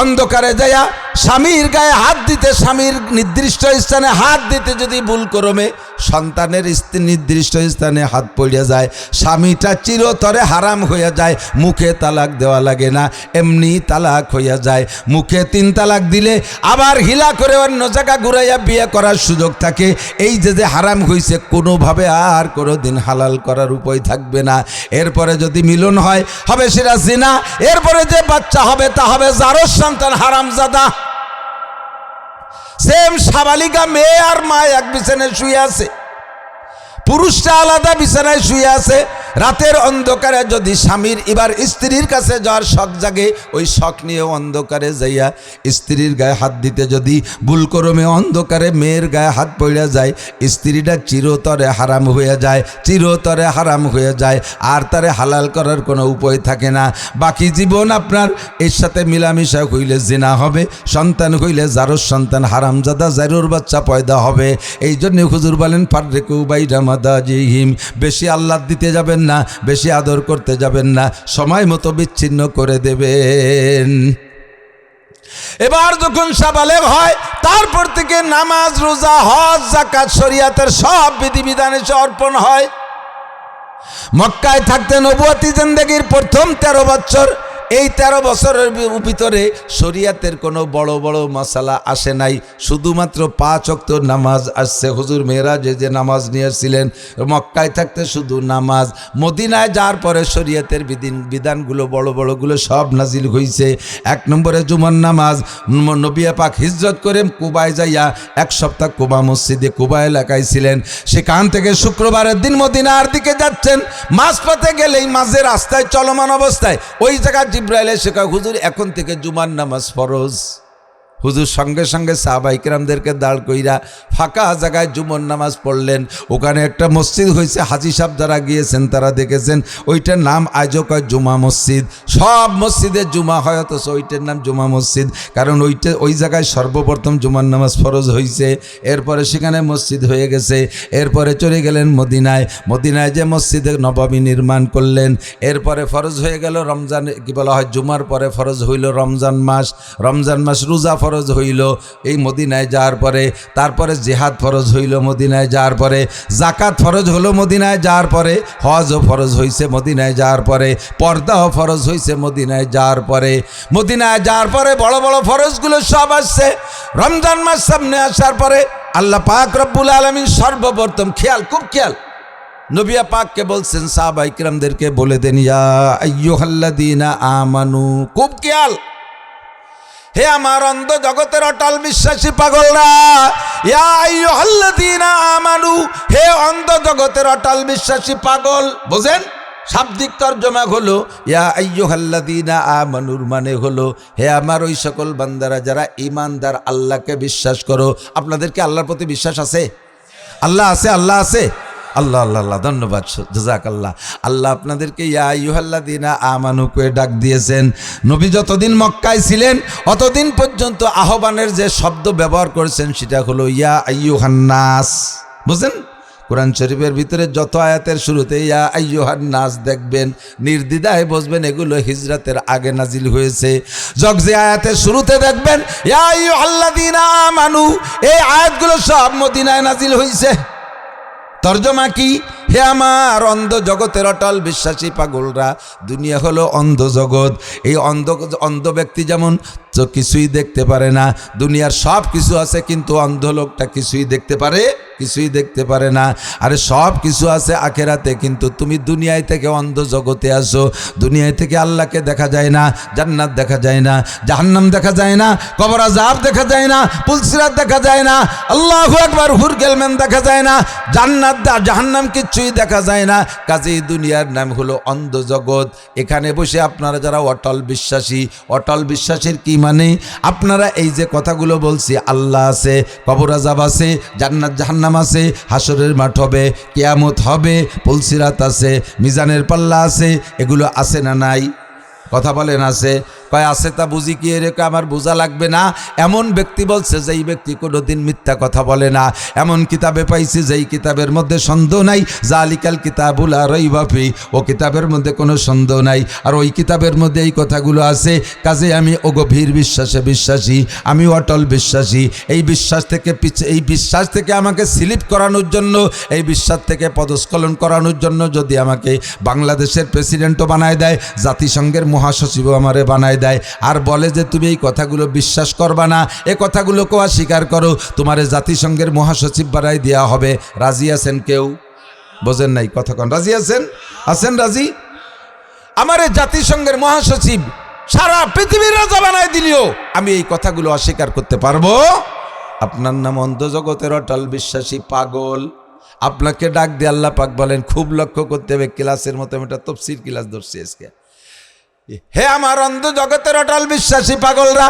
Speaker 1: অন্ধকারে যাইয়া স্বামীর গায়ে হাত দিতে, স্বামীর নির্দিষ্ট স্থানে হাত দিতে যদি ভুল করমে সন্তানের নির্দিষ্ট স্থানে হাত পড়িয়া যায়, স্বামীটা চিরতরে হারাম হইয়া যায়। মুখে তালাক দেওয়া লাগে না, এমনি তালাক হইয়া যায়। মুখে 3 তালাক দিলে আবার হিলা করে অন্য জায়গা ঘুরাইয়া বিয়ে করার সুযোগ থাকে। এই যে হারাম হইছে, কোনোভাবে আর কোনোদিন হালাল করার উপায় থাকবে না। এরপরে যদি মিলন হয় হবে সেটা জিনা। এরপরে যে বাচ্চা হবে তা হবে জারজ সন্তান, হারামজাদা। সেম সাবালিকা মেয়ে আর মা এক বিছানায় শুয়ে আছে, পুরুষটা আলাদা বিছানায় শুয়ে আছে। রাতের অন্ধকারে যদি স্বামীর এবার স্ত্রীর কাছে যাওয়ার শখ জাগে, ওই শখ নিয়ে অন্ধকারে যাইয়া স্ত্রীর গায়ে হাত দিতে যদি ভুল করমে অন্ধকারে মেয়ের গায়ে হাত পড়ে যায়, স্ত্রীটা চিরতরে হারাম হয়ে যায়, চিরতরে হারাম হয়ে যায়। আর তারে হালাল করার কোনো উপায় থাকে না। বাকি জীবন আপনার এর সাথে মিলামিশা হইলে জিনা হবে, সন্তান হইলে জারজ সন্তান, হারামজাদা জারুর বাচ্চা পয়দা হবে। এই জন্য হুজুর বলেন ফাররিকু বাইনা মাদাজিহিম, বেশি আল্লাহ দিতে যাবেন না, বেশি আদর করতে যাবেন না, সময় মতো বিচ্ছিন্ন করে দেবেন। এবার যখন সাবালেগ হয় তারপর থেকে নামাজ, রোজা, হজ, যাকাত, শরীয়তের সব বিধিবিধানে অর্পণ হয়। মক্কায় থাকতে নবুয়তি জিন্দেগির প্রথম 13 বছর, এই 13 বছরের ভিতরে শরীয়তের কোনো বড় বড় মাসালা আসে নাই, শুধুমাত্র 5 ওয়াক্ত নামাজ আসছে। হুজুর মেরাজে যে নামাজ নিয়েছিলেন, মক্কায় থাকতে শুধু নামাজ। মদিনায় যাওয়ার পরে শরীয়তের বিধানগুলো বড় বড়গুলো সব নাজিল হয়েছে। 1 নম্বরে জুমার নামাজ। নবী পাক হিজরত করে কুবায় যাইয়া 1 সপ্তাহ কুবা মসজিদে কুবা এলাকায় ছিলেন। সেখান থেকে শুক্রবারের দিন মদিনার দিকে যাচ্ছেন, মাঝপথে গেলেই মাঝে রাস্তায় চলমান অবস্থায় ওই জায়গায় জিব্রাইল এসে কয়, হুজুর এখন থেকে জুমার নামাজ ফরজ। হুজুর সঙ্গে সঙ্গে সাহাবায়ে কিরামদেরকে দাঁড় কইরা ফাঁকা জায়গায় জুমার নামাজ পড়লেন। ওখানে একটা মসজিদ হয়েছে, হাজী সাহেব যারা গিয়েছেন তারা দেখেছেন, ওইটার নাম আজও কয় জুমা মসজিদ। সব মসজিদে জুমা হয়, অথচ ওইটার নাম জুমা মসজিদ, কারণ ওই জায়গায় সর্বপ্রথম জুমার নামাজ ফরজ হয়েছে। এরপরে সেখানে মসজিদ হয়ে গেছে। এরপরে চলে গেলেন মদিনায়। মদিনায় যে মসজিদে নববী নির্মাণ করলেন। এরপরে ফরজ হয়ে গেল রমজান, কি বলা হয়, জুমার পরে ফরজ হইল রমজান মাস। রমজান মাস রোজা ফরজ হইল এই মদিনায় যাওয়ার পরে। তারপরে জিহাদ ফরজ হইল মদিনায় যাওয়ার পরে। যাকাত ফরজ হলো মদিনায় যাওয়ার পরে। হজও ফরজ হইছে মদিনায় যাওয়ার পরে। পর্দাও ফরজ হইছে মদিনায় যাওয়ার পরে। মদিনায় যাওয়ার পরে বড় বড় ফরজগুলো সব আসছে। রমজান মাস সামনে আসার পরে আল্লাহ পাক রব্বুল আলামিন সর্বপ্রথম, খেয়াল, খুব খেয়াল, নবী পাককে বলছেন সাহাবায়ে কিরামদেরকে বলে দেন, ইয়া আইয়ুহাল্লাযীনা আমানু, খুব খেয়াল, হে আমার অন্ধ জগতের অটল বিশ্বাসী পাগলরা, ইয়া আইয়ুহাল্লাযীনা আমানু, হে অন্ধ জগতের অটল বিশ্বাসী পাগল। বোঝেন, শাব্দিক তর্জমা হলো ইয়া আইয়ুহাল্লাযীনা আমানুর মানে হলো, হে আমার ওই সকল বান্দারা যারা ঈমানদার, আল্লাহকে বিশ্বাস করো। আপনাদের কি আল্লাহর প্রতি বিশ্বাস আছে? আল্লাহ আছে, আল্লাহ আছে। আল্লাহ আল্লাহ আল্লাহ, ধন্যবাদ, জাযাকাল্লাহ। আল্লাহ আপনাদেরকে ইয়া আইয়ুহাল্লাযীনা আমানু কয়ে ডাক দিয়েছেন। নবী যতদিন মক্কায় ছিলেন অতদিন পর্যন্ত আহ্বানের যে শব্দ ব্যবহার করেছেন সেটা হলো ইয়া আইয়ুহান নাস। বুঝলেন? কোরআন শরীফের ভিতরে যত আয়াতের শুরুতে ইয়া আইয়ুহান নাস দেখবেন, নির্দ্বিধায় বসবেন এগুলো হিজরতের আগে নাজিল হয়েছে। যে আয়াতের শুরুতে দেখবেন ইয়া আইয়ুহাল্লাযীনা আমানু, এই আয়াতগুলো সব মদিনায় নাজিল হয়েছে। তর্জমা কি? হে আমার অন্ধ জগতের অটল বিশ্বাসী পাগলরা, দুনিয়া হলো অন্ধ জগৎ। এই অন্ধ ব্যক্তি যেমন তো কিছুই দেখতে পারে না, দুনিয়ার সব কিছু আছে কিন্তু অন্ধ লোকটা কিছুই দেখতে পারে না। আরে সব কিছু আছে আখেরাতে, কিন্তু তুমি দুনিয়ায় থেকে অন্ধ জগতে আসো। দুনিয়ায় থেকে আল্লাহকে দেখা যায় না, জান্নাত দেখা যায় না, জাহান্নাম দেখা যায় না, কবর আযাব দেখা যায় না, পুলসিরাত দেখা যায় না, আল্লাহু আকবার, হুর গেলমেন দেখা যায় না, জান্নাত জাহান্নাম কিচ্ছুই দেখা যায় না। কাজেই দুনিয়ার নাম হলো অন্ধ জগৎ। এখানে বসে আপনারা যারা অটল বিশ্বাসীর কি মানে? আপনারা এই যে কথাগুলো বলছি, আল্লাহ আছে, কবর আযাব আছে, জান্নাত জাহান্নাম আছে, হাসরের মাঠ হবে, কিয়ামত হবে, পুলসিরাত আছে, মিজানের পাল্লা আছে, এগুলো আছে না নাই? কথা বলেন আছে? কয় আছে। তা বুঝি কি এরকম? আমার বোঝা লাগবে না। এমন ব্যক্তি বলছে যেই ব্যক্তি কোনোদিন মিথ্যা কথা বলে না। এমন কিতাবে পাইছি যেই কিতাবের মধ্যে সন্দেহ নাই, জালিকাল কিতাবুল লা রাইবা ফি, ও কিতাবের মধ্যে কোনো সন্দেহ নাই। আর ওই কিতাবের মধ্যে এই কথাগুলো আছে। কাজে আমি গভীর বিশ্বাসী, আমি অটল বিশ্বাসী। এই বিশ্বাস থেকে আমাকে স্লিপ করানোর জন্য, এই বিশ্বাস থেকে পদস্খলন করানোর জন্য যদি আমাকে বাংলাদেশের প্রেসিডেন্টও বানায় দেয়, জাতিসংঘের মহাসচিবও আমারে বানায় দেয়, আর বলে যে তুমি এই কথাগুলো বিশ্বাস করবা না, এ কথাগুলোকেও অস্বীকার করো, তোমারে জাতিসংঘের মহাসচিব বানাই দেওয়া হবে, রাজি আছেন কেউ? বোঝেন নাই কথা কোন? রাজি আছেন রাজি? আমারে জাতিসংঘের মহাসচিব সারা পৃথিবীর রাজা বানায় দিলেও আমি এই কথাগুলো অস্বীকার করতে পারবো? আপনার নাম অন্ধ জগতের অটল বিশ্বাসী পাগল। আপনাকে ডাক দিয়ে আল্লাহ পাক বলেন, খুব লক্ষ্য করতে হবে। ক্লাসের মতো আমি একটা তফসির ক্লাস ধরছি আজকে। হে আমার অন্ধ জগতের অটল বিশ্বাসী পাগলরা,